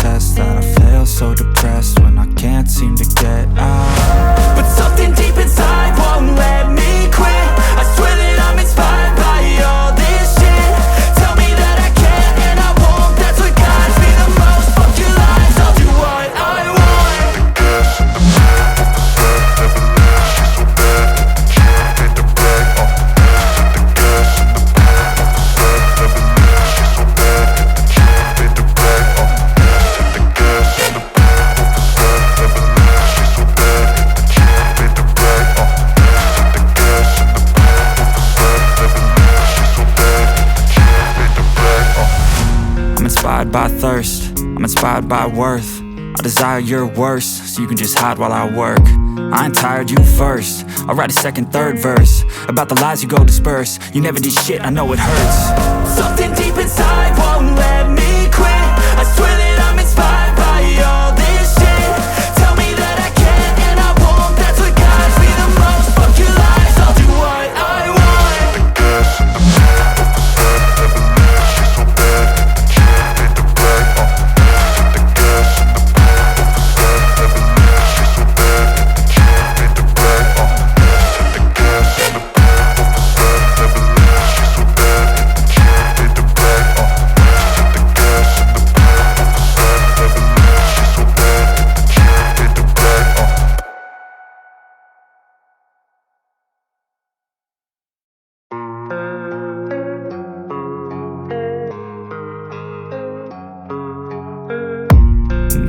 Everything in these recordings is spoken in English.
test that I fail, so depressed when I can't seem to get out. But something deep inside won't let me quit. I swear that I'm inspired by all this shit. Tell me that I can and I won't, that's what guides me the most. Fuck your lies, I'll do what I want. I'm inspired by thirst, I'm inspired by worth. I desire your worst, so you can just hide while I work. I ain't tired, you first. I'll write a second, third verse about the lies you go disperse. You never did shit, I know it hurts. Something deep inside won't let me quit. I swear that I'm inspired by all this shit. Tell me that I can and I won't, that's what guides me the most. Fuck your lies, I'll do what I want.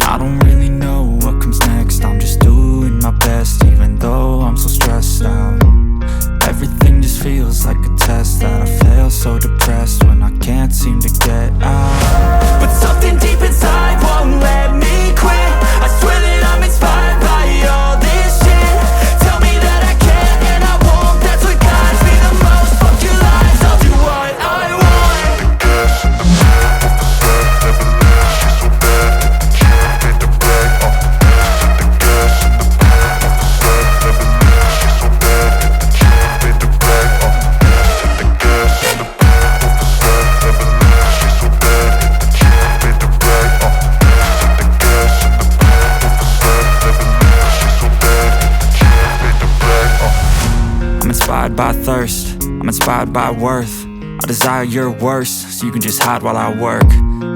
I don't really know what comes next. I'm just doing my best, even though I'm so stressed out. Everything just feels like a test that I fail, so depressed when I can't seem to get out. But something deep inside won't let me quit. I swear that I'm inspired by all this shit. Tell me that I can and I won't, that's what guides me the most. Fuck your lies, I'll do what I want. I'm inspired by thirst, I'm inspired by worth. I desire your worst, so you can just hide while I work.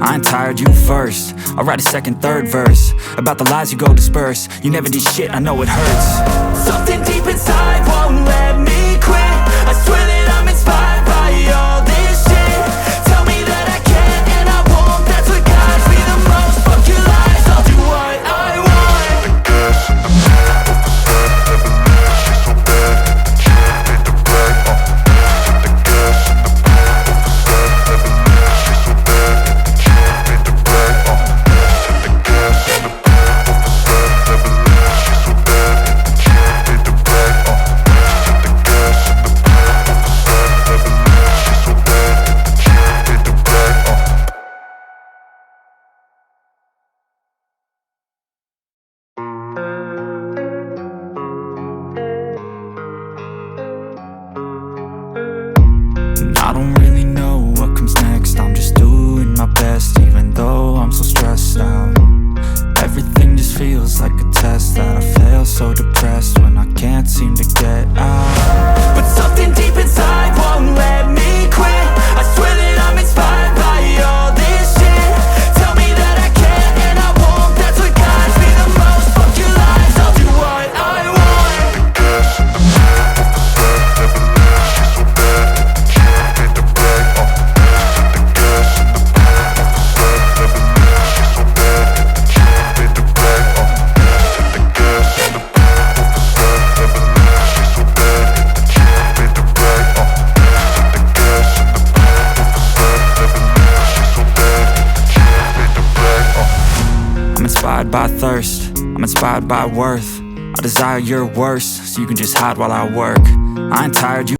I ain't tired, you first. I'll write a second, third verse about the lies you go disperse. You never did shit, I know it hurts. Something deep inside won't let me quit. I swear that I'm inspired by all this shit. Tell me that I can and I won't, that's what guides me the most. Fuck your lies, I'll do what I want. I don't really know what comes next. I'm just doing my best, even though I'm so stressed out. Everything just feels like a test that I fail, so depressed when I can't seem to get out. But something deep inside won't let me quit. I swear that I'm inspired by all this shit. Tell me that I can and I won't, that's what guides me the most. Fuck your lies, I'll do what I want. I'm inspired by thirst, I'm inspired by worth. I desire your worst, so you can just hide while I work. I ain't tired, you